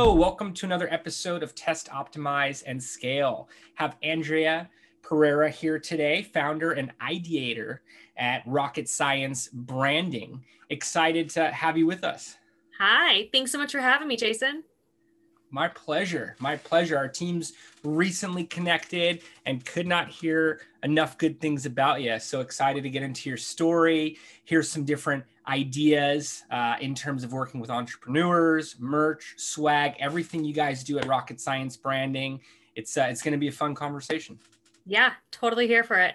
Hello, welcome to another episode of Test, Optimize, and Scale. Have Andrea Pereira here today, founder and ideator at Rocket Science Branding. Excited to have you with us. Hi, thanks so much for having me, Jason. My pleasure. My pleasure. Our teams recently connected and could not hear enough good things about you. So excited to get into your story. Here's some different ideas in terms of working with entrepreneurs, merch, swag, everything you guys do at Rocket Science Branding. It's going to be a fun conversation. Yeah, totally here for it.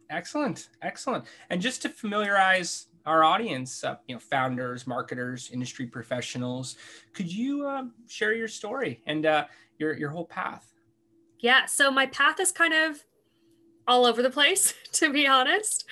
Excellent. Excellent. And just to familiarize our audience, founders, marketers, industry professionals, could you share your story and your whole path? Yeah, so my path is kind of all over the place, to be honest.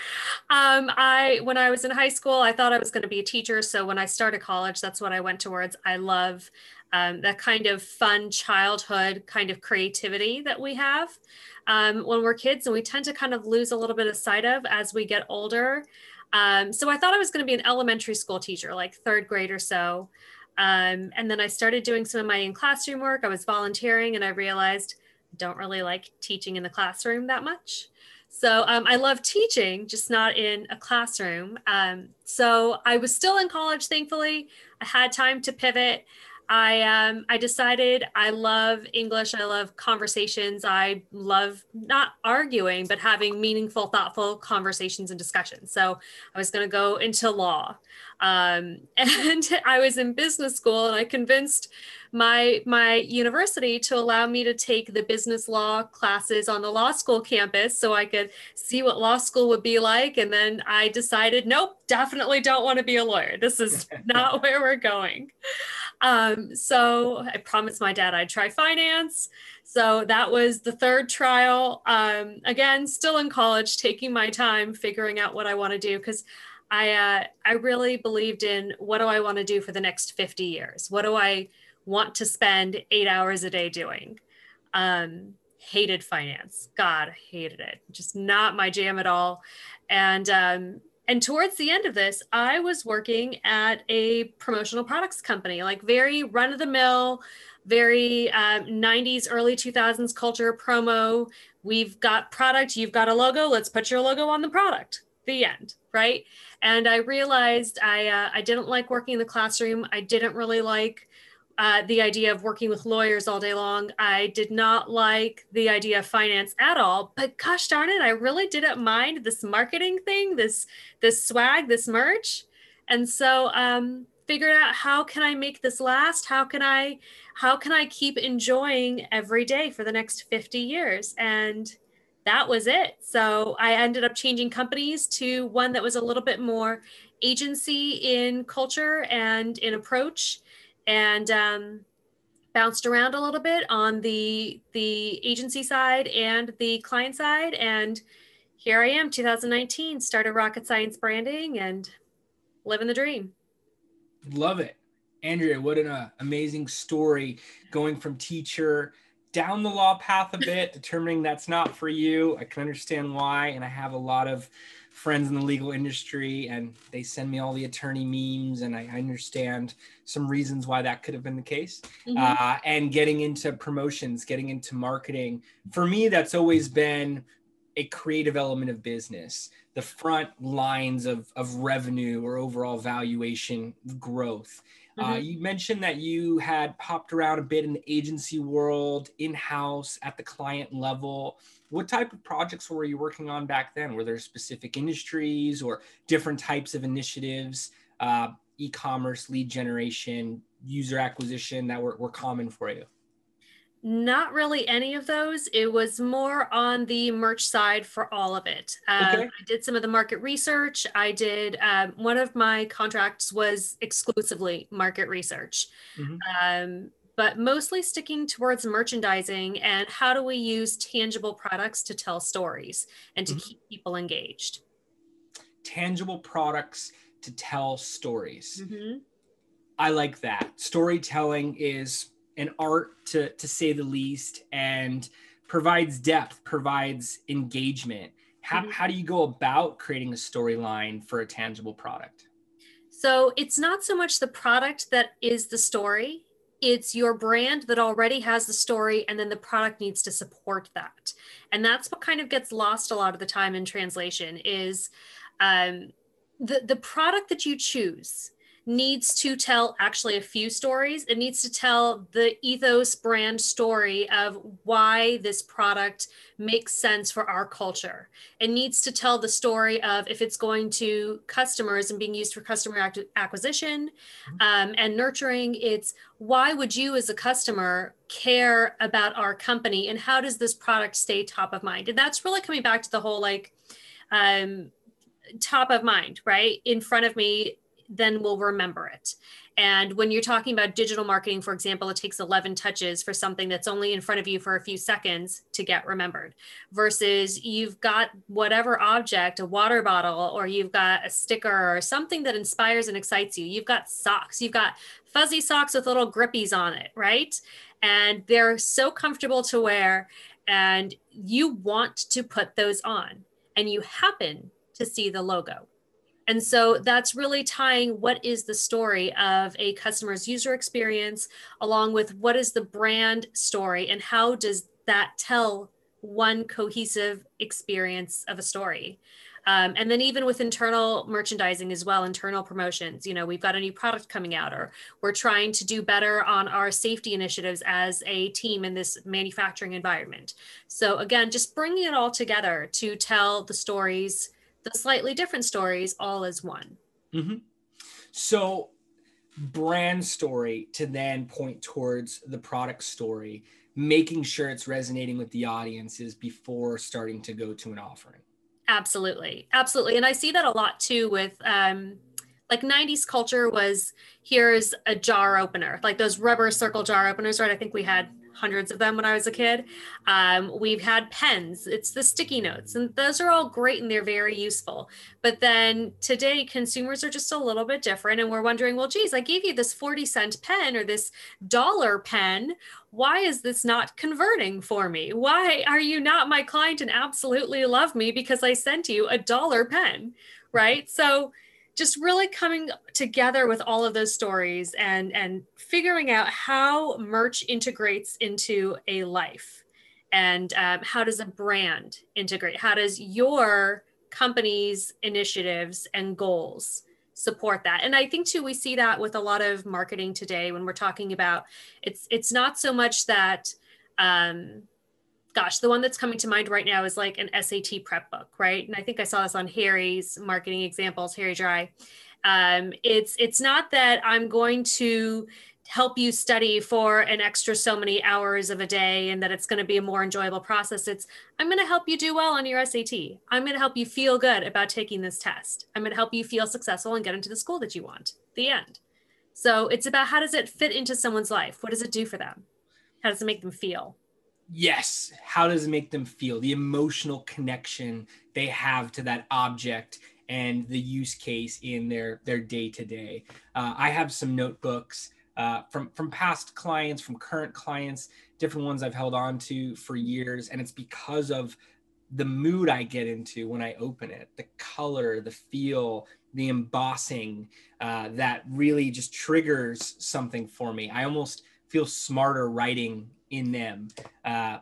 When I was in high school, I thought I was going to be a teacher. So when I started college, that's what I went towards. I love that kind of fun childhood kind of creativity that we have when we're kids, and we tend to kind of lose a little bit of sight of as we get older. So I thought I was going to be an elementary school teacher, like third grade or so. And then I started doing some of my in-classroom work. I was volunteering, and I realized I don't really like teaching in the classroom that much. So I love teaching, just not in a classroom. So I was still in college, thankfully. I had time to pivot. I decided I love English. I love conversations. I love not arguing, but having meaningful, thoughtful conversations and discussions. So I was going to go into law. And I was in business school, and I convinced my university to allow me to take the business law classes on the law school campus so I could see what law school would be like. And then I decided, nope, definitely don't want to be a lawyer. This is not where we're going. So I promised my dad I'd try finance. So that was the third trial. Again, still in college, taking my time, figuring out what I want to do, because I really believed in, what do I want to do for the next 50 years? What do I want to spend 8 hours a day doing? Hated finance. God, hated it. Just not my jam at all. And towards the end of this, I was working at a promotional products company, like very run of the mill, very 90s, early 2000s culture promo. We've got product, you've got a logo, let's put your logo on the product. The end, right? And I realized I didn't like working in the classroom. I didn't really like the idea of working with lawyers all day long. I did not like the idea of finance at all, but gosh darn it, I really didn't mind this marketing thing, this swag, this merch. And so figured out, how can I make this last? How can I keep enjoying every day for the next 50 years? And that was it. So I ended up changing companies to one that was a little bit more agency in culture and in approach, and bounced around a little bit on the agency side and the client side. And here I am, 2019, started Rocket Science Branding and living the dream. Love it. Andrea, what an amazing story, going from teacher down the law path a bit, determining that's not for you. I can understand why. And I have a lot of friends in the legal industry, and they send me all the attorney memes, and I understand some reasons why that could have been the case. Mm-hmm. And getting into promotions, getting into marketing, for me, that's always been a creative element of business, the front lines of revenue or overall valuation growth. Mm-hmm. You mentioned that you had popped around a bit in the agency world, in-house, at the client level. What type of projects were you working on back then? Were there specific industries or different types of initiatives, e-commerce, lead generation, user acquisition, that were common for you? Not really any of those. It was more on the merch side for all of it. Okay. I did some of the market research. I did, one of my contracts was exclusively market research, but mostly sticking towards merchandising and how do we use tangible products to tell stories and to keep people engaged. Tangible products to tell stories. I like that. Storytelling is an art, to say the least, and provides depth, provides engagement. How do you go about creating a storyline for a tangible product? So it's not so much the product that is the story. It's your brand that already has the story, and then the product needs to support that. And that's what kind of gets lost a lot of the time in translation is um, the product that you choose needs to tell actually a few stories. It needs to tell the ethos brand story of why this product makes sense for our culture. It needs to tell the story of if it's going to customers and being used for customer acquisition and nurturing. It's why would you as a customer care about our company, and how does this product stay top of mind? And that's really coming back to the whole like top of mind, right? In front of me, then we'll remember it. And when you're talking about digital marketing, for example, it takes 11 touches for something that's only in front of you for a few seconds to get remembered, versus you've got whatever object, a water bottle, or you've got a sticker or something that inspires and excites you. You've got socks, you've got fuzzy socks with little grippies on it, right? And they're so comfortable to wear, and you want to put those on, and you happen to see the logo. And so that's really tying what is the story of a customer's user experience along with what is the brand story, and how does that tell one cohesive experience of a story. And then even with internal merchandising as well, internal promotions, you know, we've got a new product coming out, or we're trying to do better on our safety initiatives as a team in this manufacturing environment. So again, just bringing it all together to tell the stories, the slightly different stories, all as one. Mm-hmm. So brand story to then point towards the product story, making sure it's resonating with the audiences before starting to go to an offering. Absolutely. Absolutely. And I see that a lot too with like 90s culture was, here's a jar opener, like those rubber circle jar openers, right? I think we had hundreds of them when I was a kid. We've had pens, it's the sticky notes, and those are all great and they're very useful. But then today, consumers are just a little bit different. And we're wondering, well, geez, I gave you this 40-cent pen or this dollar pen. Why is this not converting for me? Why are you not my client and absolutely love me because I sent you a dollar pen, right? So just really coming together with all of those stories and figuring out how merch integrates into a life, and how does a brand integrate? How does your company's initiatives and goals support that? And I think too, we see that with a lot of marketing today when we're talking about it's not so much that gosh, the one that's coming to mind right now is like an SAT prep book, right? And I think I saw this on Harry's marketing examples, Harry Dry. It's not that I'm going to help you study for an extra so many hours of a day and that it's going to be a more enjoyable process. It's, I'm going to help you do well on your SAT. I'm going to help you feel good about taking this test. I'm going to help you feel successful and get into the school that you want. The end. So it's about, how does it fit into someone's life? What does it do for them? How does it make them feel? Yes. How does it make them feel? The emotional connection they have to that object and the use case in their day-to-day. I have some notebooks from past clients, from current clients, different ones I've held on to for years. And it's because of the mood I get into when I open it, the color, the feel, the embossing, that really just triggers something for me. I almost feel smarter writing in them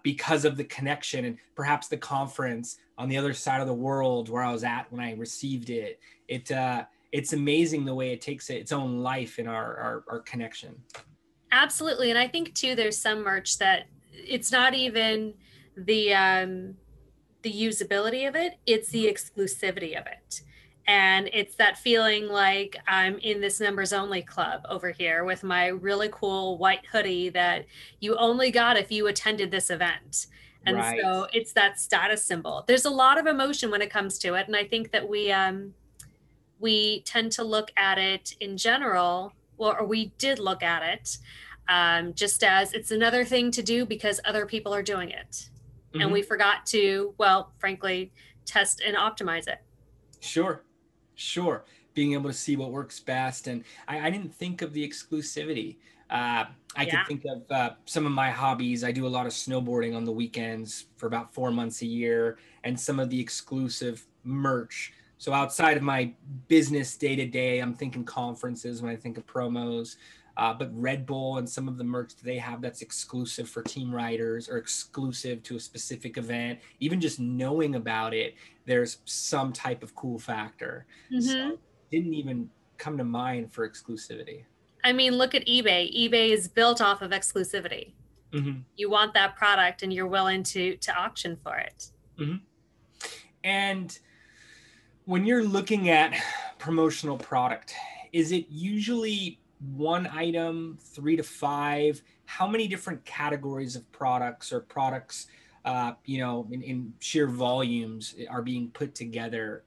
because of the connection and perhaps the conference on the other side of the world where I was at when I received it. It's amazing the way it takes its own life in our connection. Absolutely. And I think too, there's some merch that it's not even the usability of it, it's the exclusivity of it. And it's that feeling like I'm in this members only club over here with my really cool white hoodie that you only got if you attended this event. And Right. so it's that status symbol. There's a lot of emotion when it comes to it. And I think that we tend to look at it in general, or we did look at it just as it's another thing to do because other people are doing it. Mm-hmm. And we forgot to, well, frankly, test and optimize it. Sure. Being able to see what works best. And I didn't think of the exclusivity. I could think of some of my hobbies. I do a lot of snowboarding on the weekends for about 4 months a year, and some of the exclusive merch. So outside of my business day to day, I'm thinking conferences when I think of promos. but Red Bull and some of the merch that they have that's exclusive for team riders or exclusive to a specific event, even just knowing about it, there's some type of cool factor. So Mm-hmm. it didn't even come to mind for exclusivity. I mean, look at eBay. eBay is built off of exclusivity. Mm-hmm. You want that product and you're willing to auction for it. Mm-hmm. And when you're looking at promotional product, is it usually one item, 3 to 5? How many different categories of products or products, in sheer volumes are being put together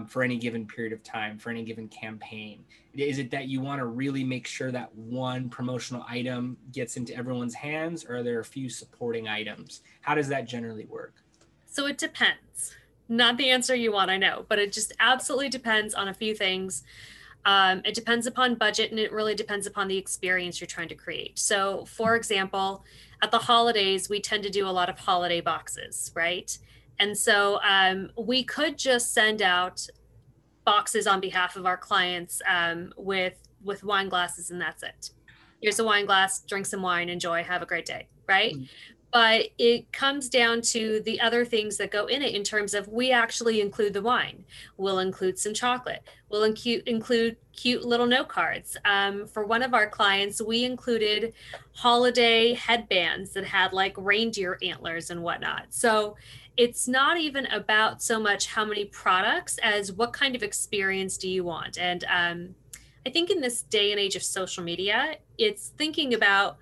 for any given period of time, for any given campaign? Is it that you want to really make sure that one promotional item gets into everyone's hands, or are there a few supporting items? How does that generally work? So it depends. Not the answer you want, I know, but it just absolutely depends on a few things. It depends upon budget, and it really depends upon the experience you're trying to create. So, for example, at the holidays, we tend to do a lot of holiday boxes, right? And so we could just send out boxes on behalf of our clients with wine glasses, and that's it. Here's a wine glass, drink some wine, enjoy, have a great day, right? But it comes down to the other things that go in it in terms of we actually include the wine. We'll include some chocolate. We'll include cute little note cards. For one of our clients, we included holiday headbands that had like reindeer antlers and whatnot. So it's not even about so much how many products as what kind of experience do you want. And I think in this day and age of social media, it's thinking about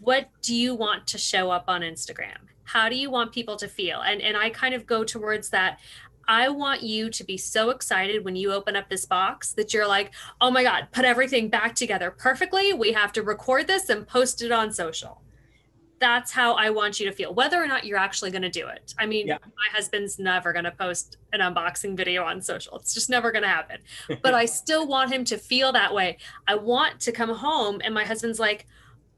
what do you want to show up on Instagram? How do you want people to feel? And I kind of go towards that. I want you to be so excited when you open up this box that you're like, oh my God, put everything back together perfectly. We have to record this and post it on social. That's how I want you to feel, whether or not you're actually going to do it. I mean, Yeah. my husband's never going to post an unboxing video on social. It's just never going to happen. But I still want him to feel that way. I want to come home and my husband's like,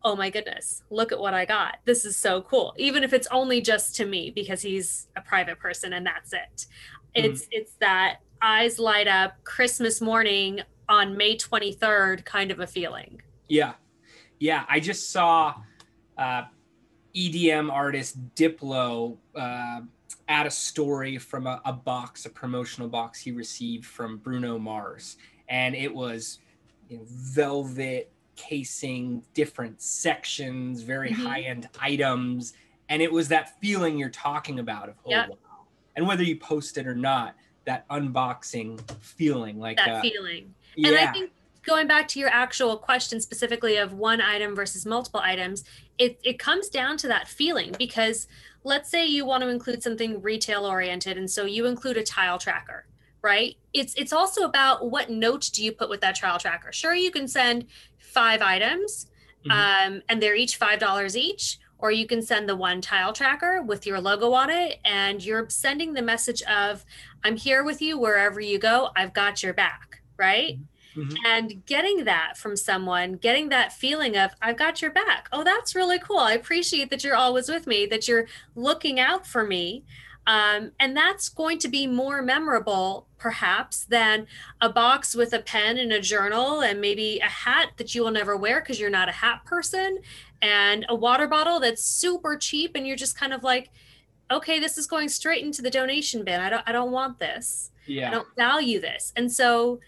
oh my goodness, look at what I got. This is so cool. Even if it's only just to me because he's a private person and that's it. It's that eyes light up Christmas morning on May 23rd kind of a feeling. Yeah. Yeah. I just saw EDM artist Diplo add a story from a box, a promotional box he received from Bruno Mars. And it was velvet casing, different sections, very high-end items. And it was that feeling you're talking about of, wow. And whether you post it or not, that unboxing feeling, like that feeling. Yeah. And I think going back to your actual question specifically of one item versus multiple items, it comes down to that feeling, because let's say you want to include something retail oriented. And so you include a tile tracker, right? It's also about what note do you put with that tile tracker. Sure, you can send 5 items and they're each $5 each, or you can send the one tile tracker with your logo on it and you're sending the message of, I'm here with you wherever you go, I've got your back, right? And getting that from someone, getting that feeling of, I've got your back. Oh, that's really cool. I appreciate that you're always with me, that you're looking out for me. And that's going to be more memorable, perhaps, than a box with a pen and a journal and maybe a hat that you will never wear because you're not a hat person, and a water bottle that's super cheap and you're just kind of like, okay, this is going straight into the donation bin. I don't want this. Yeah. I don't value this. And so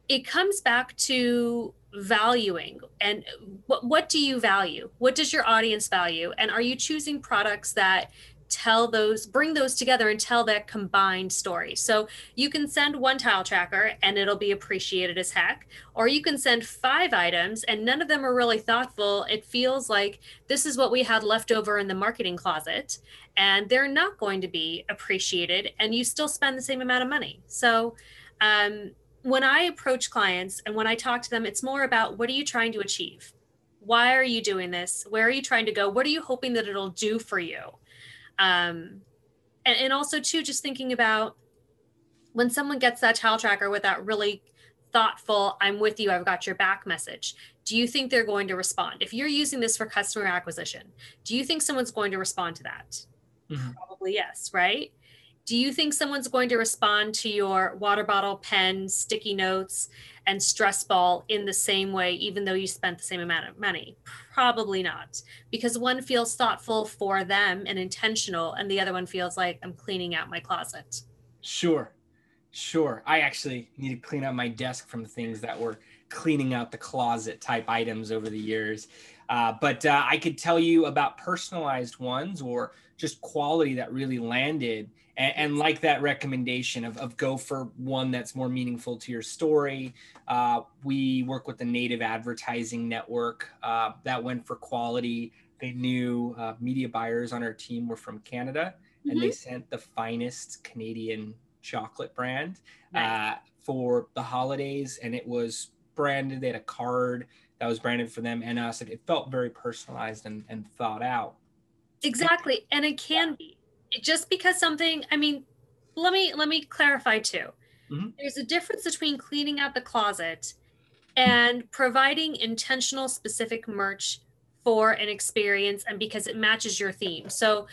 it comes back to valuing, and what do you value? What does your audience value? And are you choosing products that bring those together and tell that combined story? So you can send one tile tracker and it'll be appreciated as heck, or you can send 5 items and none of them are really thoughtful. It feels like this is what we had left over in the marketing closet and they're not going to be appreciated, and you still spend the same amount of money. So when I approach clients and when I talk to them, it's more about, what are you trying to achieve? Why are you doing this? Where are you trying to go? What are you hoping that it'll do for you? And also too, just thinking about when someone gets that tile tracker with that really thoughtful, I'm with you, I've got your back message, do you think they're going to respond? If you're using this for customer acquisition, do you think someone's going to respond to that? Probably yes, right? Do you think someone's going to respond to your water bottle, pen, sticky notes, and stress ball in the same way, even though you spent the same amount of money? Probably not, because one feels thoughtful for them and intentional, and the other one feels like I'm cleaning out my closet. Sure. Sure. I actually need to clean out my desk from things that were cleaning out the closet type items over the years. But I could tell you about personalized ones or just quality that really landed. And like that recommendation of go for one that's more meaningful to your story. We work with the Native Advertising Network that went for quality. They knew media buyers on our team were from Canada, and they sent the finest Canadian chocolate brand for the holidays, and it was branded. They had a card that was branded for them and us. It felt very personalized and thought out. Exactly. And it can be just because something, I mean, let me clarify too. Mm-hmm. There's a difference between cleaning out the closet and providing intentional specific merch for an experience and because it matches your theme. So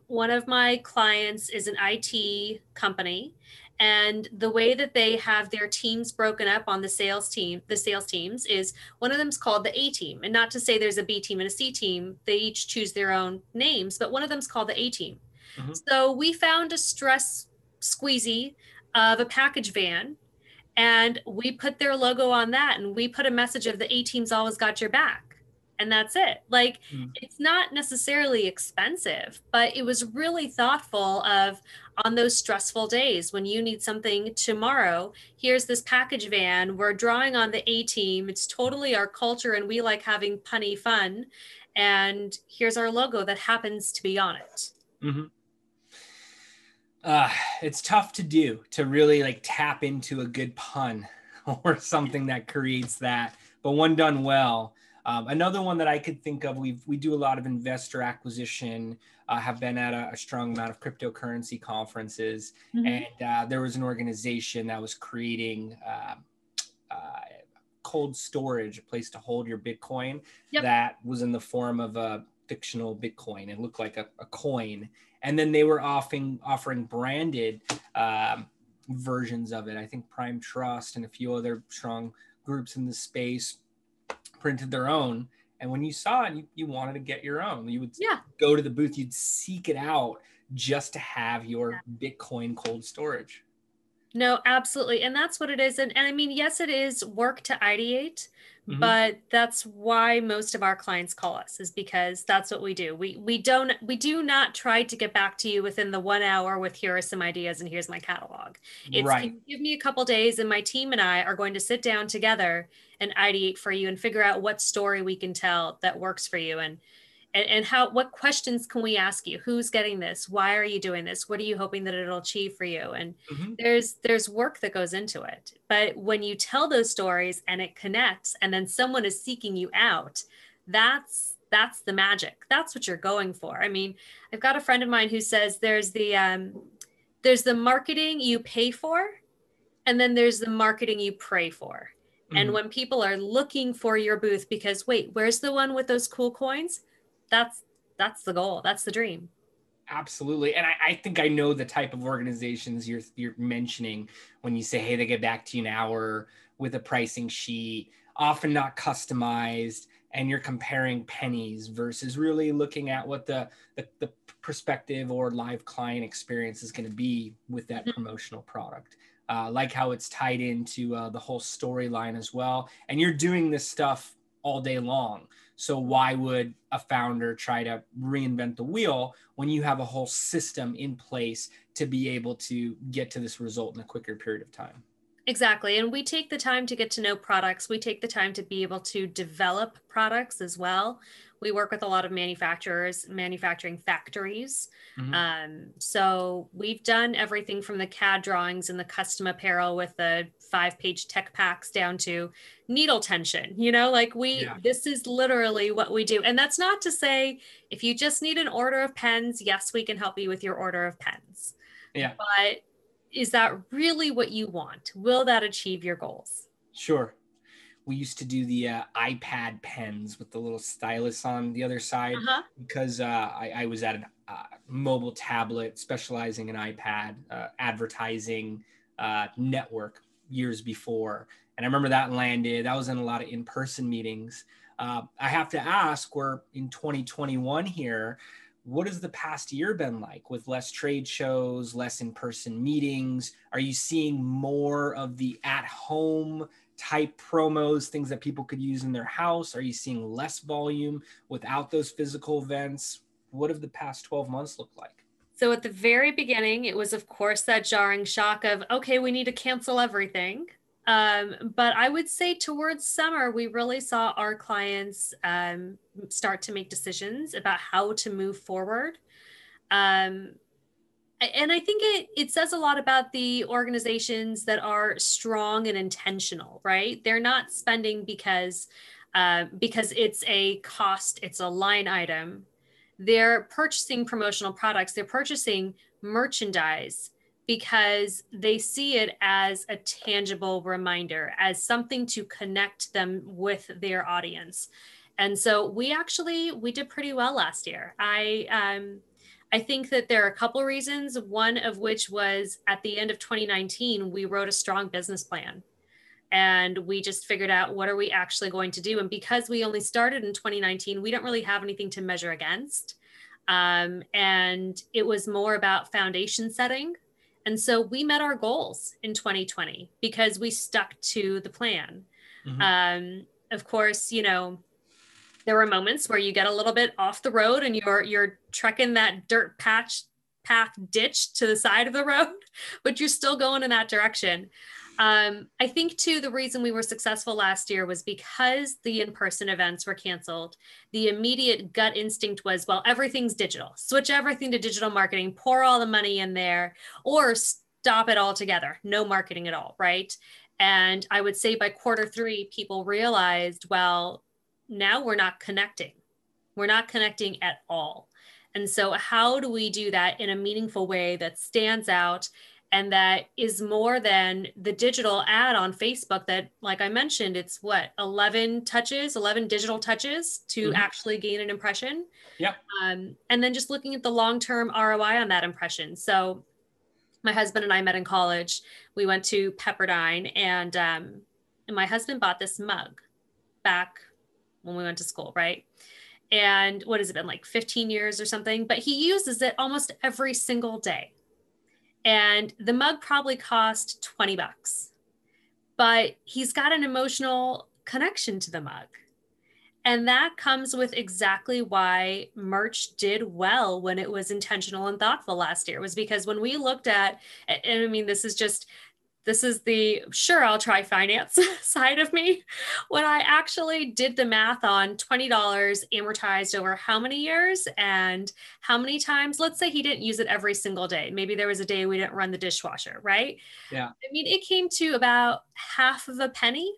one of my clients is an IT company, and the way that they have their teams broken up on the sales teams is one of them's called the A team. And not to say there's a B team and a C team, they each choose their own names, but one of them's called the A team. Mm-hmm. So we found a stress squeezy of a package van, and we put their logo on that, and we put a message of the A team's always got your back. And that's it. Like, it's not necessarily expensive, but it was really thoughtful of on those stressful days when you need something tomorrow, here's this package van. We're drawing on the A team. It's totally our culture, and we like having punny fun. And here's our logo that happens to be on it. Mm-hmm. It's tough to really like tap into a good pun or something that creates that, but one done well. Another one that I could think of, we do a lot of investor acquisition, have been at a strong amount of cryptocurrency conferences, and there was an organization that was creating cold storage, a place to hold your Bitcoin that was in the form of a fictional Bitcoin. It looked like a coin. And then they were offering branded versions of it. I think Prime Trust and a few other strong groups in the space printed their own. And when you saw it, you wanted to get your own. You would go to the booth, you'd seek it out just to have your Bitcoin cold storage. No, absolutely. And that's what it is. And I mean, yes, it is work to ideate, but that's why most of our clients call us, is because that's what we do. We do not try to get back to you within the 1 hour with here are some ideas and here's my catalog. It's can you give me a couple days, and my team and I are going to sit down together and ideate for you and figure out what story we can tell that works for you. And what questions can we ask you? Who's getting this? Why are you doing this? What are you hoping that it'll achieve for you? And there's work that goes into it. But when you tell those stories and it connects, and then someone is seeking you out, that's the magic. That's what you're going for. I mean, I've got a friend of mine who says there's the marketing you pay for, and then there's the marketing you pray for. And when people are looking for your booth because, wait, where's the one with those cool coins? That's the goal. That's the dream. Absolutely. And I think I know the type of organizations you're mentioning when you say, hey, they get back to you an hour with a pricing sheet, often not customized, and you're comparing pennies versus really looking at what the perspective or live client experience is going to be with that promotional product. Like how it's tied into the whole storyline as well. And you're doing this stuff all day long. So why would a founder try to reinvent the wheel when you have a whole system in place to be able to get to this result in a quicker period of time? Exactly. And we take the time to get to know products. We take the time to be able to develop products as well. We work with a lot of manufacturing factories. So we've done everything from the CAD drawings and the custom apparel with the 5-page tech packs down to needle tension. This is literally what we do. And that's not to say if you just need an order of pens, yes, we can help you with your order of pens. Yeah. But is that really what you want? Will that achieve your goals? Sure. We used to do the iPad pens with the little stylus on the other side because I was at a mobile tablet specializing in iPad advertising network years before. And I remember that landed. That was in a lot of in-person meetings. I have to ask, we're in 2021 here. What has the past year been like with less trade shows, less in-person meetings? Are you seeing more of the at-home type promos, things that people could use in their house? Are you seeing less volume without those physical events? What have the past 12 months looked like? So at the very beginning, it was, of course, that jarring shock of, okay, we need to cancel everything. But I would say towards summer, we really saw our clients start to make decisions about how to move forward. And I think it says a lot about the organizations that are strong and intentional, right? They're not spending because it's a cost, it's a line item. They're purchasing promotional products, they're purchasing merchandise because they see it as a tangible reminder, as something to connect them with their audience. And so we did pretty well last year. I think that there are a couple of reasons, one of which was at the end of 2019, we wrote a strong business plan. And we just figured out, what are we actually going to do? And because we only started in 2019, we don't really have anything to measure against. And it was more about foundation setting. And so we met our goals in 2020 because we stuck to the plan. Of course, there were moments where you get a little bit off the road and you're trekking that dirt path ditch to the side of the road, but you're still going in that direction. I think too, the reason we were successful last year was because the in-person events were canceled. The immediate gut instinct was, well, everything's digital. Switch everything to digital marketing, pour all the money in there, or stop it altogether. No marketing at all, right? And I would say by Q3, people realized, well, now we're not connecting. We're not connecting at all. And so how do we do that in a meaningful way that stands out and that is more than the digital ad on Facebook that, like I mentioned, it's 11 digital touches to actually gain an impression. Yeah. And then just looking at the long-term ROI on that impression. So my husband and I met in college. We went to Pepperdine and my husband bought this mug back when we went to school, right? And what has it been, like 15 years or something? But he uses it almost every single day. And the mug probably cost $20, but he's got an emotional connection to the mug. And that comes with exactly why merch did well when it was intentional and thoughtful last year, was because when we looked at, and I mean, this is the sure, I'll try finance side of me. When I actually did the math on $20 amortized over how many years and how many times, let's say he didn't use it every single day. Maybe there was a day we didn't run the dishwasher, right? Yeah. I mean, it came to about half of a penny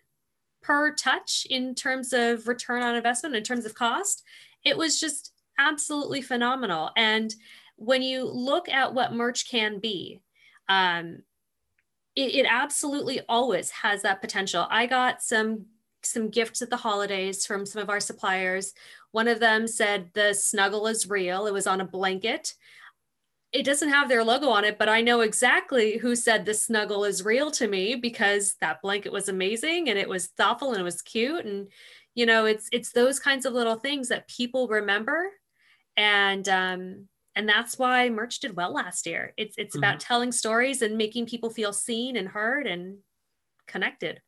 per touch in terms of return on investment, in terms of cost. It was just absolutely phenomenal. And when you look at what merch can be, it absolutely always has that potential. I got some gifts at the holidays from some of our suppliers. One of them said the snuggle is real. It was on a blanket. It doesn't have their logo on it, but I know exactly who said the snuggle is real to me because that blanket was amazing and it was thoughtful and it was cute. And, it's those kinds of little things that people remember. And that's why merch did well last year. It's about telling stories and making people feel seen and heard and connected.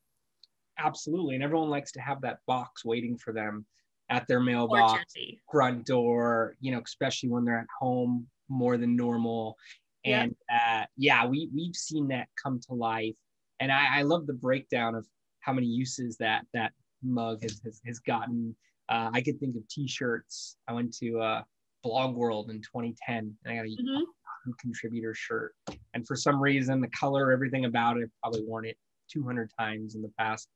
Absolutely. And everyone likes to have that box waiting for them at their mailbox, front door, especially when they're at home more than normal. And we've seen that come to life. And I love the breakdown of how many uses that mug has gotten. I could think of t-shirts. I went to Blog World in 2010 and I got a Yahoo contributor shirt, and for some reason the color, everything about it, I've probably worn it 200 times in the past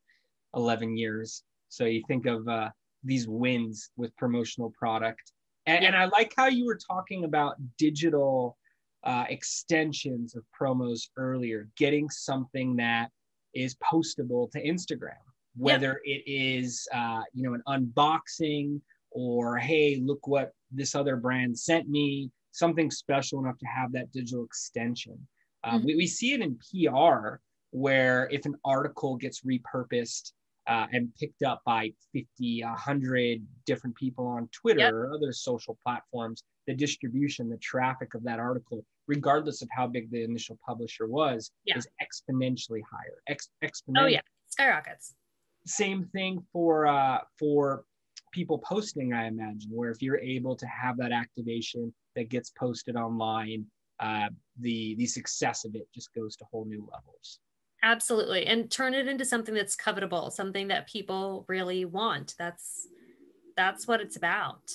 11 years. So you think of these wins with promotional product, and I like how you were talking about digital extensions of promos earlier, getting something that is postable to Instagram, whether it is an unboxing or, hey, look what this other brand sent me, something special enough to have that digital extension. We see it in PR where if an article gets repurposed and picked up by 50, 100 different people on Twitter Yep. or other social platforms, the distribution, the traffic of that article, regardless of how big the initial publisher was, is exponentially higher. Oh yeah, skyrockets. Same thing for people posting, I imagine, where if you're able to have that activation that gets posted online, the success of it just goes to whole new levels. Absolutely. And turn it into something that's covetable, something that people really want. That's what it's about.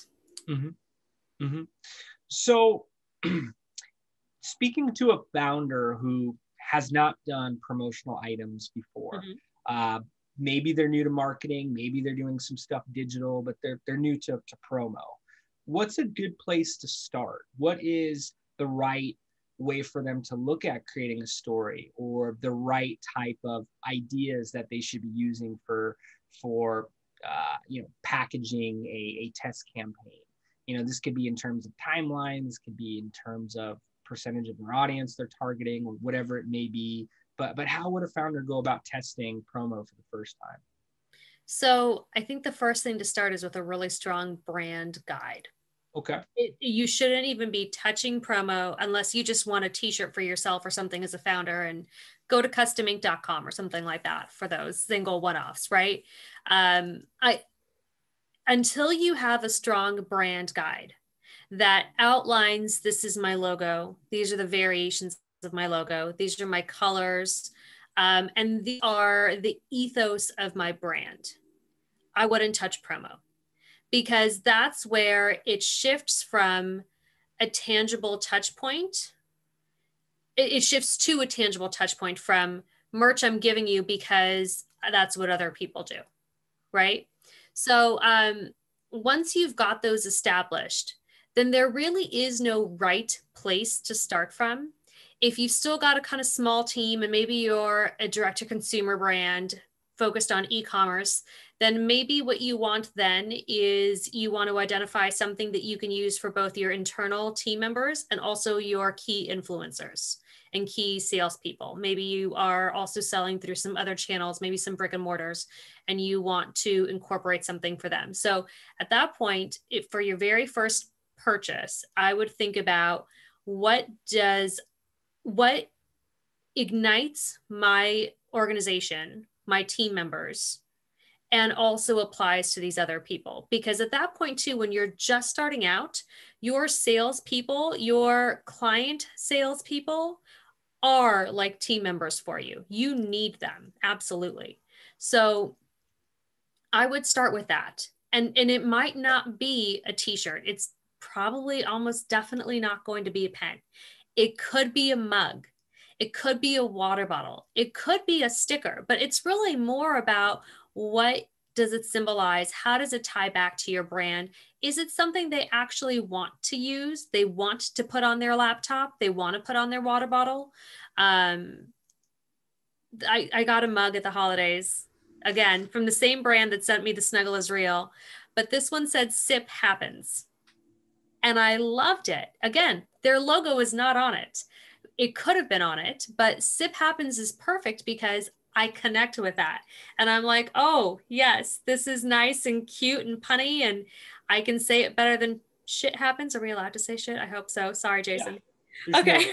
Mm-hmm. Mm-hmm. So speaking to a founder who has not done promotional items before, maybe they're new to marketing, maybe they're doing some stuff digital, but they're new to promo. What's a good place to start? What is the right way for them to look at creating a story, or the right type of ideas that they should be using for packaging a test campaign? This could be in terms of timelines, this could be in terms of percentage of their audience they're targeting, or whatever it may be. But how would a founder go about testing promo for the first time? So I think the first thing to start is with a really strong brand guide. Okay. You shouldn't even be touching promo unless you just want a t-shirt for yourself or something as a founder, and go to customink.com or something like that for those single one-offs, right? Until you have a strong brand guide that outlines, this is my logo, these are the variations of my logo, these are my colors, and these are the ethos of my brand, I wouldn't touch promo, because that's where it shifts from a tangible touch point. It shifts to a tangible touch point from merch I'm giving you because that's what other people do, right? So once you've got those established, then there really is no right place to start from. If you've still got a kind of small team and maybe you're a direct-to-consumer brand focused on e-commerce, then maybe what you want then is you want to identify something that you can use for both your internal team members and also your key influencers and key salespeople. Maybe you are also selling through some other channels, maybe some brick and mortars, and you want to incorporate something for them. So at that point, for your very first purchase, I would think about what ignites my organization, my team members, and also applies to these other people. Because at that point too, when you're just starting out, your salespeople, your client salespeople are like team members for you. You need them, absolutely. So I would start with that. And it might not be a t-shirt. It's probably almost definitely not going to be a pen. It could be a mug. It could be a water bottle. It could be a sticker, but it's really more about what does it symbolize? How does it tie back to your brand? Is it something they actually want to use? They want to put on their laptop. They want to put on their water bottle. I got a mug at the holidays, again, from the same brand that sent me the Snuggle is Real, but this one said Sip Happens. And I loved it. Again, their logo is not on it. It could have been on it, but Sip Happens is perfect because I connect with that. And I'm like, oh, yes, this is nice and cute and punny, and I can say it better than shit happens. Are we allowed to say shit? I hope so. Sorry, Jason. Yeah. Okay.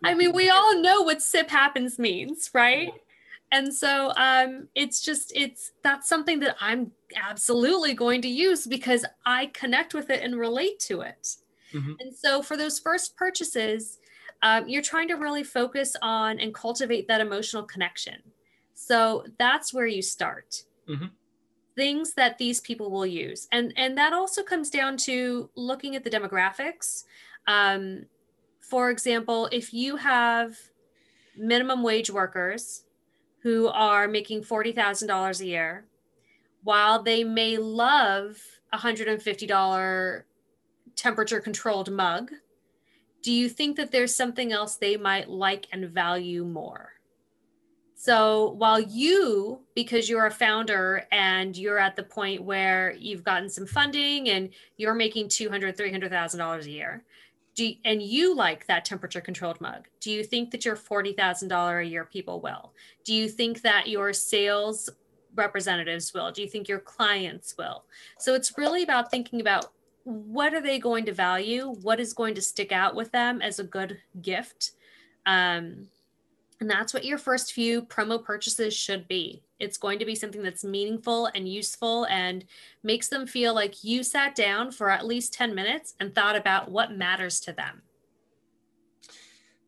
I mean, we all know what Sip Happens means, right? Yeah. And so that's something that I'm absolutely going to use because I connect with it and relate to it. Mm-hmm. And so for those first purchases, you're trying to really focus on and cultivate that emotional connection. So that's where you start. Mm-hmm. Things that these people will use. And that also comes down to looking at the demographics. For example, if you have minimum wage workers who are making $40,000 a year, while they may love a $150 temperature controlled mug, do you think that there's something else they might like and value more? So while you, because you're a founder and you're at the point where you've gotten some funding and you're making $200,000, $300,000 a year, And you like that temperature controlled mug, do you think that your $40,000 a year people will? Do you think that your sales representatives will? Do you think your clients will? So it's really about thinking about, what are they going to value? What is going to stick out with them as a good gift? And that's what your first few promo purchases should be. It's going to be something that's meaningful and useful and makes them feel like you sat down for at least 10 minutes and thought about what matters to them.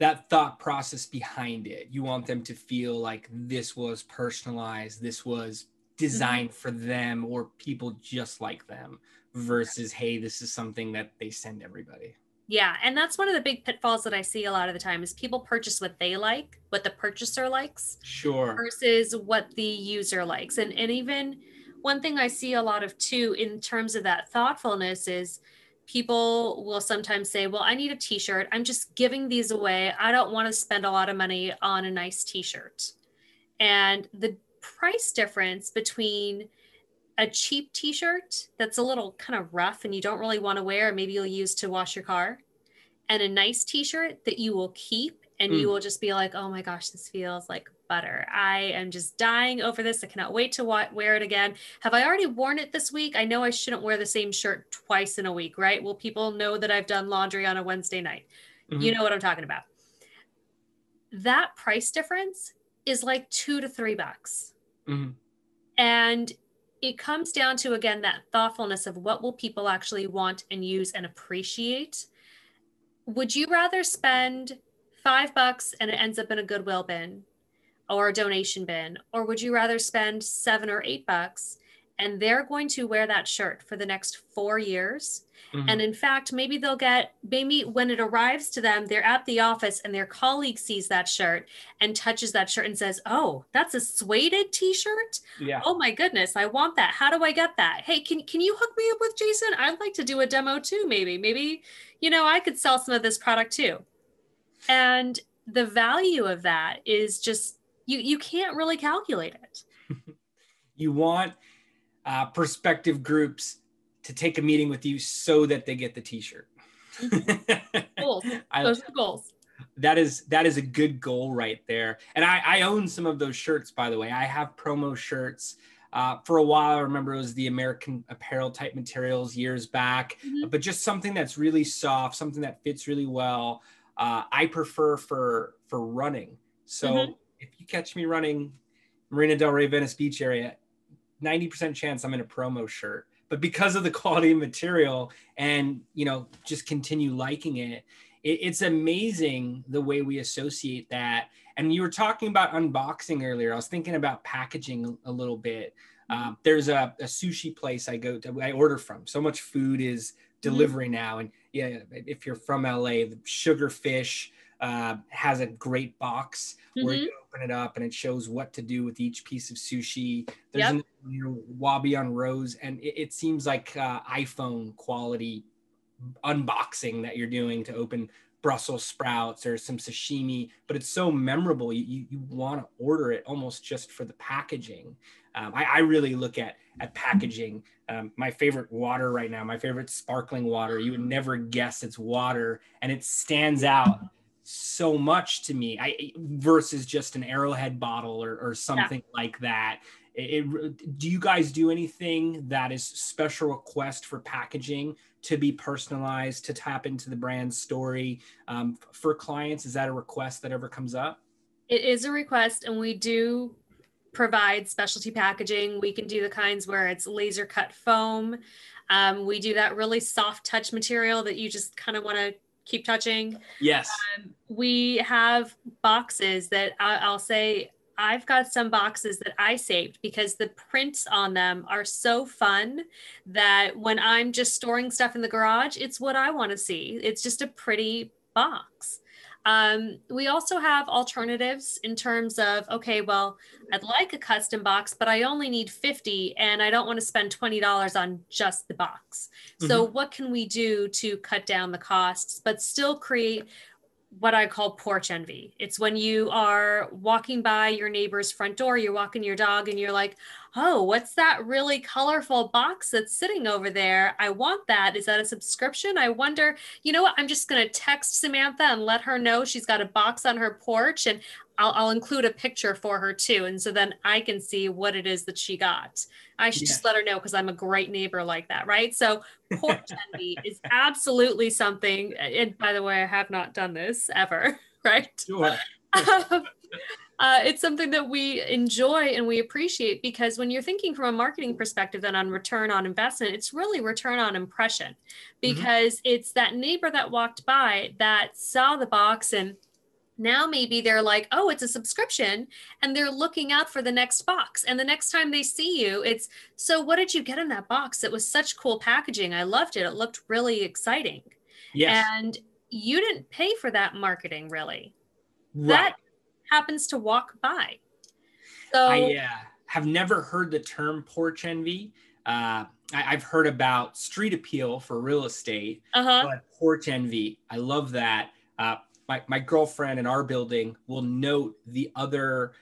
That thought process behind it. You want them to feel like this was personalized, this was designed for them or people just like them, versus, hey, this is something that they send everybody. Yeah. And that's one of the big pitfalls that I see a lot of the time is people purchase what they like, what the purchaser likes, Sure, versus what the user likes. And even one thing I see a lot of too, in terms of that thoughtfulness, is people will sometimes say, well, I need a t-shirt. I'm just giving these away. I don't want to spend a lot of money on a nice t-shirt. And the price difference between a cheap t-shirt that's a little kind of rough and you don't really want to wear, maybe you'll use to wash your car, and a nice t-shirt that you will keep and you will just be like, oh my gosh, this feels like butter. I am just dying over this. I cannot wait to wear it again. Have I already worn it this week? I know I shouldn't wear the same shirt twice in a week, right? Will people know that I've done laundry on a Wednesday night? You know what I'm talking about. That price difference is like $2 to $3. And it comes down to, again, that thoughtfulness of what will people actually want and use and appreciate. Would you rather spend $5 and it ends up in a Goodwill bin or a donation bin? Or would you rather spend $7 or $8 and they're going to wear that shirt for the next 4 years? And in fact, maybe when it arrives to them, they're at the office and their colleague sees that shirt and touches that shirt and says, oh, that's a suede t-shirt. Yeah. Oh my goodness, I want that. How do I get that? Hey, can you hook me up with Jason? I'd like to do a demo too. Maybe, I could sell some of this product too. And the value of that is just, you can't really calculate it. You want prospective groups to take a meeting with you so that they get the t-shirt. Goals. Those are goals. That is a good goal right there. And I own some of those shirts, by the way. I have promo shirts. For a while, I remember it was the American Apparel type materials years back, but just something that's really soft, something that fits really well. I prefer for running. So if you catch me running Marina Del Rey, Venice Beach area, 90% chance I'm in a promo shirt. But because of the quality of material and, just continue liking it, it's amazing the way we associate that. And you were talking about unboxing earlier. I was thinking about packaging a little bit. There's a sushi place I order from. So much food is delivery now. And yeah, if you're from LA, the Sugarfish has a great box where you open it up and it shows what to do with each piece of sushi. There's an Wabi on Rose, and it seems like iPhone quality unboxing that you're doing to open Brussels sprouts or some sashimi, but it's so memorable. You want to order it almost just for the packaging. I really look at packaging. My favorite water right now, my favorite sparkling water, you would never guess it's water, and it stands out so much to me versus just an Arrowhead bottle or something like that. Do you guys do anything that is special request for packaging to be personalized, to tap into the brand story for clients? Is that a request that ever comes up? It is a request, and we do provide specialty packaging. We can do the kinds where it's laser cut foam. We do that really soft touch material that you just kind of want to keep touching. Yes. We have boxes that I'll say, I've got some boxes that I saved because the prints on them are so fun that when I'm just storing stuff in the garage, it's what I want to see. It's just a pretty box. We also have alternatives in terms of, okay, well, I'd like a custom box, but I only need 50 and I don't want to spend $20 on just the box. So what can we do to cut down the costs, but still create what I call porch envy? It's when you are walking by your neighbor's front door, you're walking your dog and you're like, oh, what's that really colorful box that's sitting over there? I want that. Is that a subscription? I wonder, you know what? I'm just going to text Samantha and let her know she's got a box on her porch, and I'll include a picture for her too. And so then I can see what it is that she got. I should just let her know because I'm a great neighbor like that, right? So porch envy is absolutely something. And by the way, I have not done this ever, right? Sure. It's something that we enjoy and we appreciate, because when you're thinking from a marketing perspective, then on return on investment, it's really return on impression, because it's that neighbor that walked by that saw the box, and now maybe they're like, oh, it's a subscription, and they're looking out for the next box. And the next time they see you, it's, so what did you get in that box? It was such cool packaging. I loved it. It looked really exciting. Yes. And you didn't pay for that marketing, really. Right. That happens to walk by. So I have never heard the term porch envy. I've heard about street appeal for real estate, but porch envy, I love that. My girlfriend in our building will note the other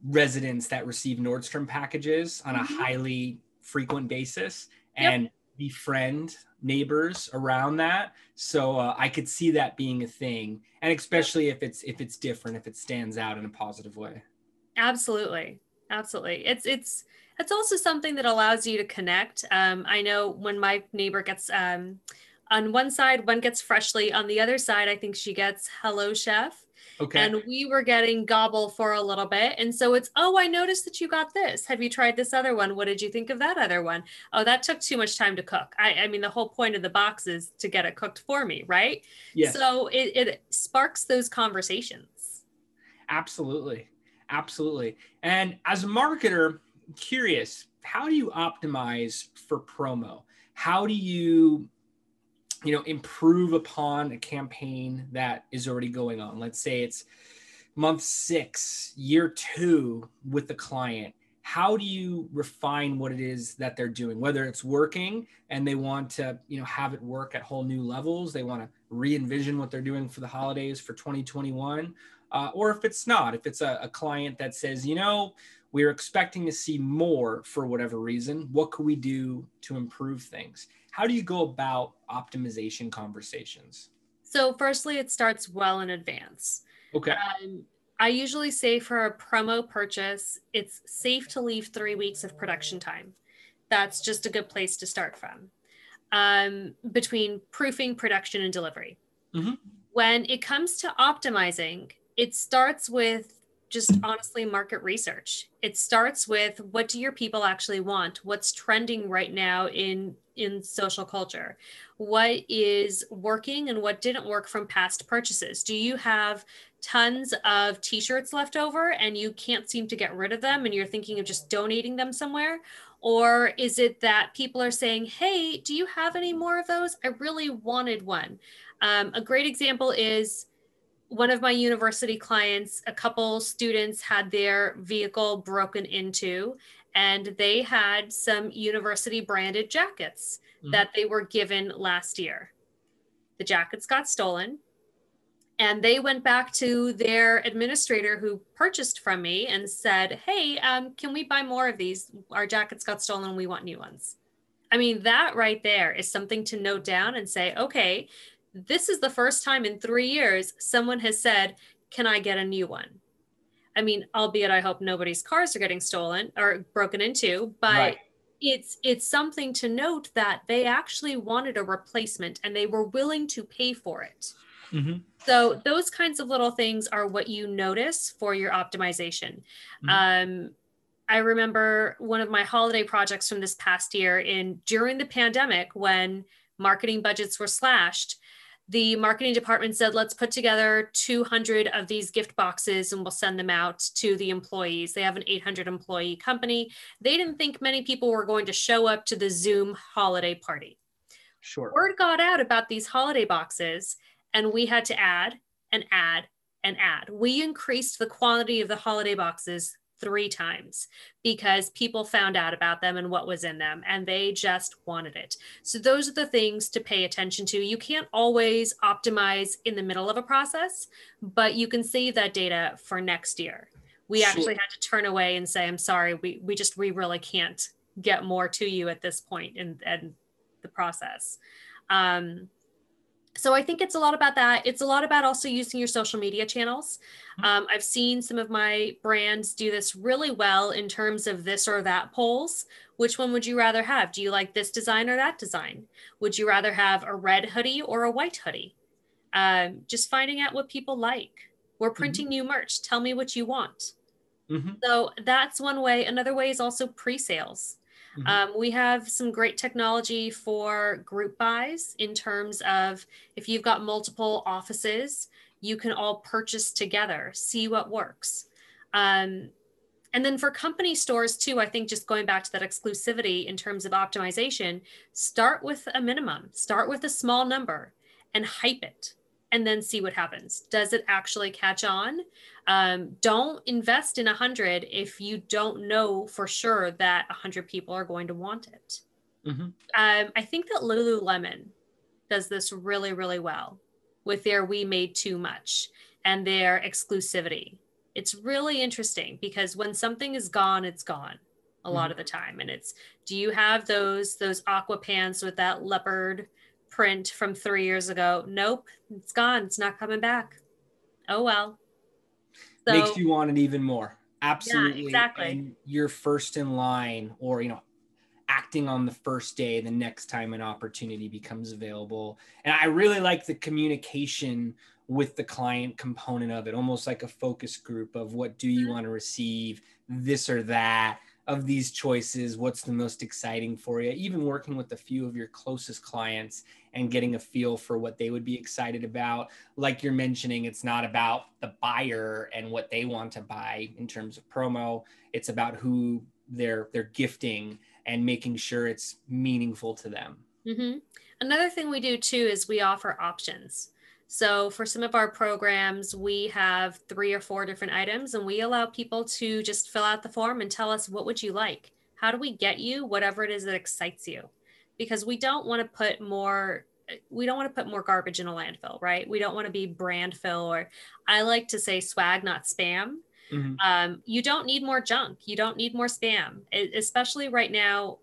residents that receive Nordstrom packages on a highly frequent basis and befriend neighbors around that. So I could see that being a thing, and especially if it's different, if it stands out in a positive way. Absolutely. It's also something that allows you to connect. I know when my neighbor gets on one side, one gets freshly, on the other side, I think she gets hello chef. Okay. And we were getting gobble for a little bit. And so it's, oh, I noticed that you got this. Have you tried this other one? What did you think of that other one? Oh, that took too much time to cook. I mean, the whole point of the box is to get it cooked for me, right? Yes. So it sparks those conversations. Absolutely. And as a marketer, I'm curious, how do you optimize for promo? How do you improve upon a campaign that is already going on? Let's say it's month 6, year 2 with the client. How do you refine what it is that they're doing? Whether it's working and they want to, have it work at whole new levels, they want to re-envision what they're doing for the holidays for 2021, or if it's not, if it's a client that says, we're expecting to see more for whatever reason, what could we do to improve things? How do you go about optimization conversations? So firstly, it starts well in advance. Okay. I usually say for a promo purchase, it's safe to leave 3 weeks of production time. That's just a good place to start from, between proofing, production, and delivery. When it comes to optimizing, it starts with just honestly market research. It starts with, what do your people actually want? What's trending right now in social culture? What is working and what didn't work from past purchases? Do you have tons of t-shirts left over and you can't seem to get rid of them and you're thinking of just donating them somewhere? Or is it that people are saying, hey, do you have any more of those? I really wanted one. A great example is one of my university clients. A couple students had their vehicle broken into, and they had some university branded jackets that they were given last year. The jackets got stolen, and they went back to their administrator who purchased from me and said, hey, can we buy more of these? Our jackets got stolen. We want new ones. I mean, that right there is something to note down and say, okay, this is the first time in 3 years someone has said, can I get a new one? I mean, albeit I hope nobody's cars are getting stolen or broken into, but it's something to note that they actually wanted a replacement and they were willing to pay for it. So those kinds of little things are what you notice for your optimization. I remember one of my holiday projects from this past year during the pandemic, when marketing budgets were slashed. The marketing department said, let's put together 200 of these gift boxes and we'll send them out to the employees. They have an 800 employee company. They didn't think many people were going to show up to the Zoom holiday party. Sure. Word got out about these holiday boxes, and we had to add and add and add. We increased the quantity of the holiday boxes 3 times because people found out about them and what was in them, and they just wanted it. So those are the things to pay attention to. You can't always optimize in the middle of a process, but you can save that data for next year. We Sure. actually had to turn away and say, I'm sorry, we really can't get more to you at this point in the process. So I think it's a lot about that. It's a lot about also using your social media channels. I've seen some of my brands do this really well in terms of this or that polls. Which one would you rather have? Do you like this design or that design? Would you rather have a red hoodie or a white hoodie? Just finding out what people like. We're printing new merch. Tell me what you want. Mm-hmm. So that's one way. Another way is also pre-sales. We have some great technology for group buys in terms of if you've got multiple offices, you can all purchase together, see what works. And then for company stores too, I think just going back to that exclusivity in terms of optimization, start with a minimum, start with a small number and hype it and then see what happens. Does it actually catch on? Don't invest in 100 if you don't know for sure that 100 people are going to want it. I think that Lululemon does this really, really well with their We Made Too Much and their exclusivity. It's really interesting because when something is gone, it's gone a lot of the time. And it's, do you have those aqua pants with that leopard print from 3 years ago? Nope, it's gone. It's not coming back. Oh, well. Makes So you want it even more. yeah, Absolutely. exactly. And you're first in line, or, acting on the first day, the next time an opportunity becomes available. And I really like the communication with the client component of it, almost like a focus group of what do you want to receive, this or that of these choices, what's the most exciting for you, even working with a few of your closest clients and getting a feel for what they would be excited about. Like you're mentioning, it's not about the buyer and what they want to buy in terms of promo. It's about who they're gifting and making sure it's meaningful to them. Another thing we do too is we offer options. So for some of our programs, we have 3 or 4 different items and we allow people to just fill out the form and tell us, what would you like? How do we get you whatever it is that excites you? Because we don't want to put more garbage in a landfill, right? We don't want to be brand fill, or I like to say swag, not spam. You don't need more junk. You don't need more spam, especially right now.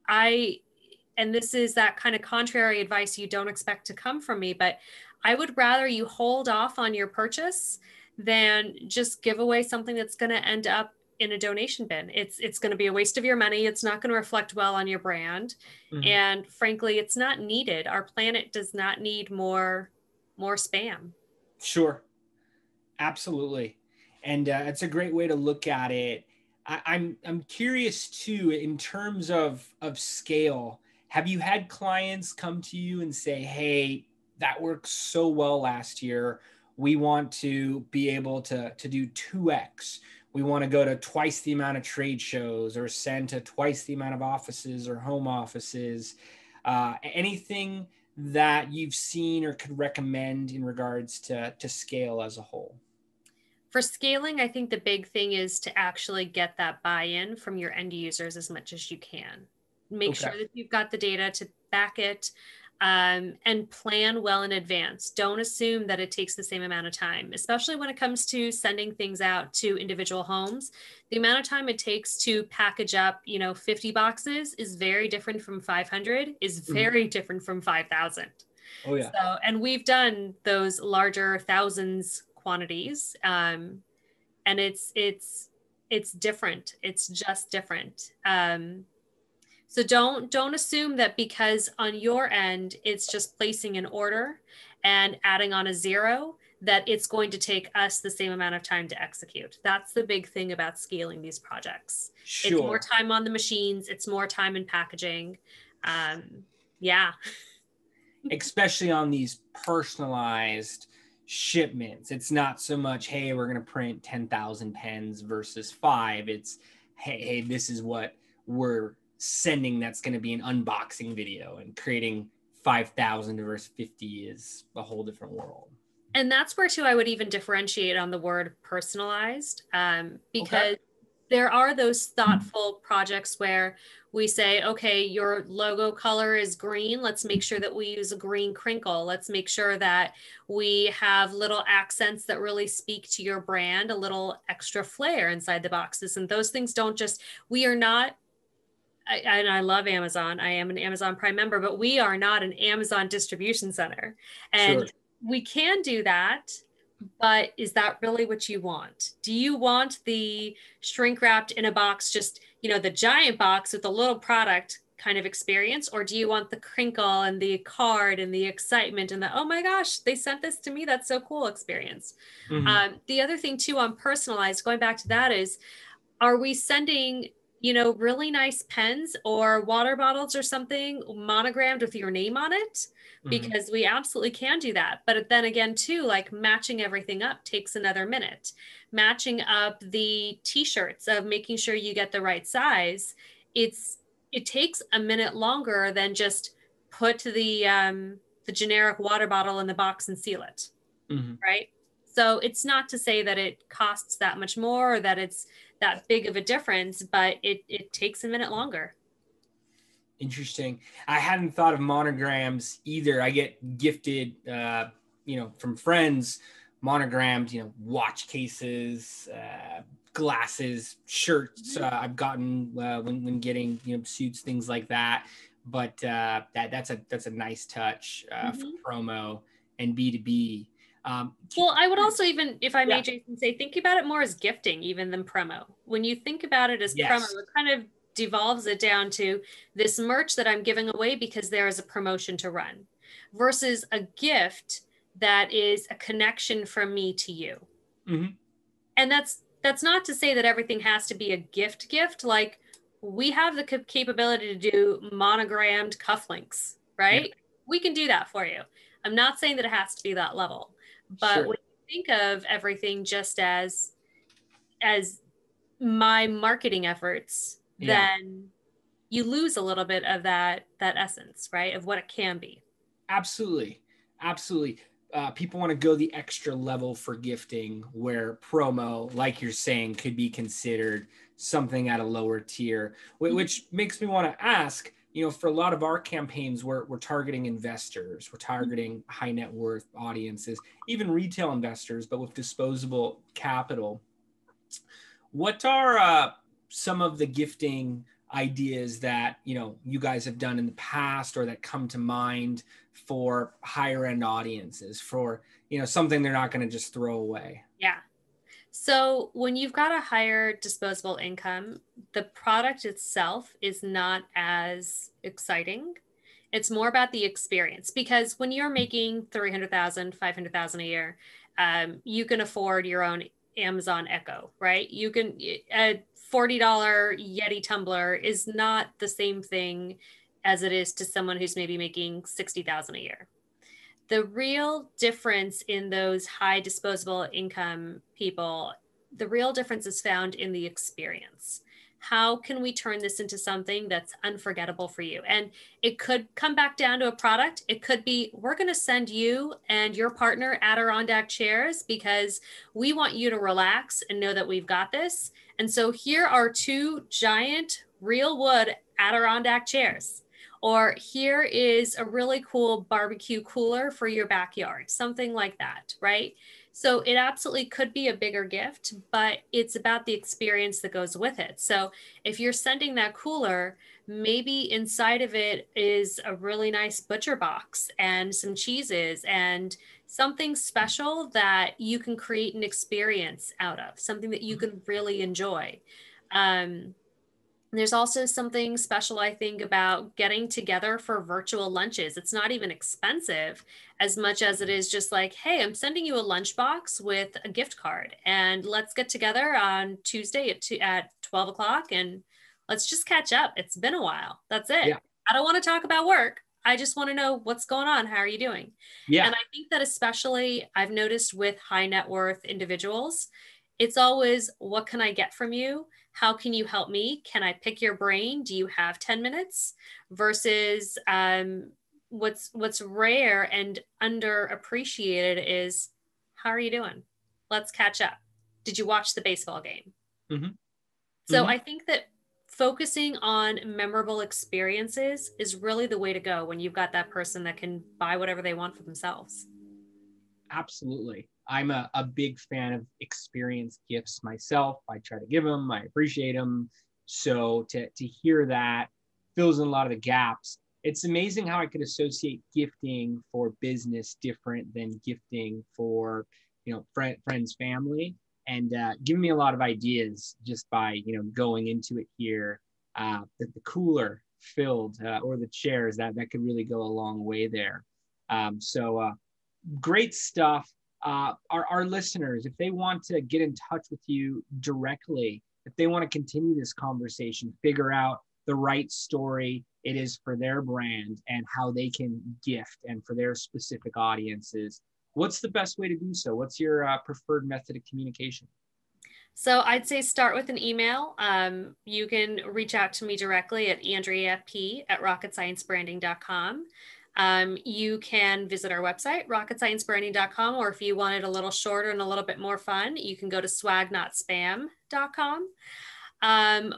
And this is that kind of contrary advice you don't expect to come from me, but I would rather you hold off on your purchase than just give away something that's going to end up in a donation bin. It's going to be a waste of your money. It's not going to reflect well on your brand. And frankly, it's not needed. Our planet does not need more spam. Sure. Absolutely. And it's a great way to look at it. I'm curious too, in terms of scale, have you had clients come to you and say, hey, that worked so well last year. We want to be able to do 2x. We want to go to twice the amount of trade shows or send to twice the amount of offices or home offices. Anything that you've seen or could recommend in regards to scale as a whole? For scaling, I think the big thing is to actually get that buy-in from your end users as much as you can. Make Okay. sure that you've got the data to back it, and plan well in advance. Don't assume that it takes the same amount of time, especially when it comes to sending things out to individual homes. The amount of time it takes to package up, 50 boxes is very different from 500, is very different from 5,000. Oh yeah. So, and we've done those larger thousands quantities, and it's different. It's just different. So don't assume that because on your end it's just placing an order and adding on a zero that it's going to take us the same amount of time to execute. That's the big thing about scaling these projects. Sure. It's more time on the machines. It's more time in packaging. Yeah. Especially on these personalized shipments. It's not so much, hey, we're going to print 10,000 pens versus 5. It's, hey, this is what we're sending. That's going to be an unboxing video, and creating 5,000 versus 50 is a whole different world. And that's where too, I would even differentiate on the word personalized, because there are those thoughtful projects where we say, okay, your logo color is green. Let's make sure that we use a green crinkle. Let's make sure that we have little accents that really speak to your brand, a little extra flair inside the boxes. And those things don't just, we are not, and I love Amazon. I am an Amazon Prime member, but we are not an Amazon distribution center. Sure. And we can do that, but is that really what you want? Do you want the shrink wrapped in a box, just, the giant box with a little product kind of experience? Or do you want the crinkle and the card and the excitement and the, oh my gosh, they sent this to me, that's so cool experience? The other thing too on personalized, going back to that, is, are we sending really nice pens or water bottles or something monogrammed with your name on it? Because we absolutely can do that. But then again, too, like matching everything up takes another minute. Matching up the t-shirts, of making sure you get the right size, it takes a minute longer than just put the generic water bottle in the box and seal it, right? So it's not to say that it costs that much more or that it's that big of a difference, but it takes a minute longer. Interesting. I hadn't thought of monograms either. I get gifted, from friends, monogrammed, watch cases, glasses, shirts. I've gotten when getting suits, things like that. But that's a nice touch for promo and B2B. Well, I would also, even if I may, Jason, say, think about it more as gifting even than promo. When you think about it as promo, it kind of devolves it down to this merch that I'm giving away because there is a promotion to run, versus a gift that is a connection from me to you. And that's not to say that everything has to be a gift. Like, we have the capability to do monogrammed cufflinks, right? We can do that for you. I'm not saying that it has to be that level, but when you think of everything just as my marketing efforts, then you lose a little bit of that essence, right, of what it can be. Absolutely. People want to go the extra level for gifting, where promo, like you're saying, could be considered something at a lower tier, which makes me want to ask, for a lot of our campaigns, we're targeting investors, we're targeting high net worth audiences, even retail investors, but with disposable capital. What are some of the gifting ideas that you guys have done in the past, or that come to mind for higher end audiences, for something they're not going to just throw away? So when you've got a higher disposable income, the product itself is not as exciting. It's more about the experience, because when you're making 300,000, 500,000 a year, you can afford your own Amazon Echo, right? You can, a $40 Yeti tumbler is not the same thing as it is to someone who's maybe making 60,000 a year. The real difference in those high disposable income people, the real difference is found in the experience. How can we turn this into something that's unforgettable for you? And it could come back down to a product. It could be, we're going to send you and your partner Adirondack chairs because we want you to relax and know that we've got this. And so here are 2 giant real wood Adirondack chairs. Or here is a really cool barbecue cooler for your backyard, something like that, right? So it absolutely could be a bigger gift, but it's about the experience that goes with it. So if you're sending that cooler, maybe inside of it is a really nice butcher box and some cheeses and something special that you can create an experience out of, something that you can really enjoy. There's also something special, I think, about getting together for virtual lunches. It's not even expensive as much as it is just like, hey, I'm sending you a lunchbox with a gift card, and let's get together on Tuesday at 12 o'clock and let's just catch up. It's been a while. That's it. Yeah. I don't want to talk about work. I just want to know what's going on. How are you doing? Yeah. And I think that especially I've noticed with high net worth individuals, it's always, what can I get from you? How can you help me? Can I pick your brain? Do you have 10 minutes? Versus what's rare and underappreciated is, how are you doing? Let's catch up. Did you watch the baseball game? So I think that focusing on memorable experiences is really the way to go when you've got that person that can buy whatever they want for themselves. Absolutely. I'm a big fan of experience gifts myself. I try to give them, I appreciate them. So to hear that fills in a lot of the gaps. It's amazing how I could associate gifting for business different than gifting for, friends, family, and giving me a lot of ideas just by, going into it here. The cooler filled or the chairs that could really go a long way there. So great stuff. Our listeners, if they want to get in touch with you directly, if they want to continue this conversation, figure out the right story it is for their brand and how they can gift and for their specific audiences, what's the best way to do so? What's your preferred method of communication? So I'd say start with an email. You can reach out to me directly at andreap@rocketsciencebranding.com. You can visit our website, rocketsciencebranding.com, or if you wanted a little shorter and a little bit more fun, you can go to swagNotSpam.com.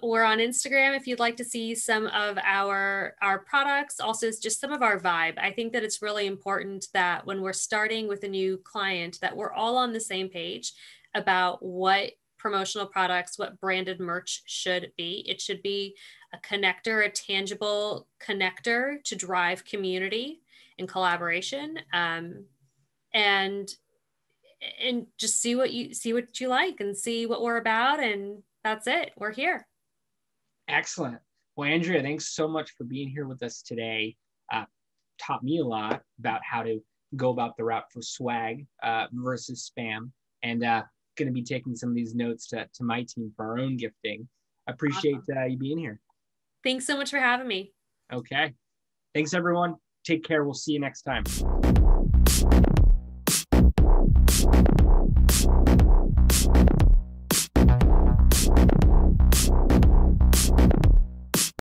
We're on Instagram if you'd like to see some of our products, also just some of our vibe. I think that it's really important that when we're starting with a new client, that we're all on the same page about what promotional products, what branded merch should be. It should be a connector, a tangible connector to drive community and collaboration, and just see what you like and see what we're about, and that's it. We're here. Excellent. Well, Andrea, thanks so much for being here with us today. Taught me a lot about how to go about the route for swag versus spam, and going to be taking some of these notes to my team for our own gifting. Appreciate you being here. Thanks so much for having me. Okay. Thanks, everyone. Take care. We'll see you next time.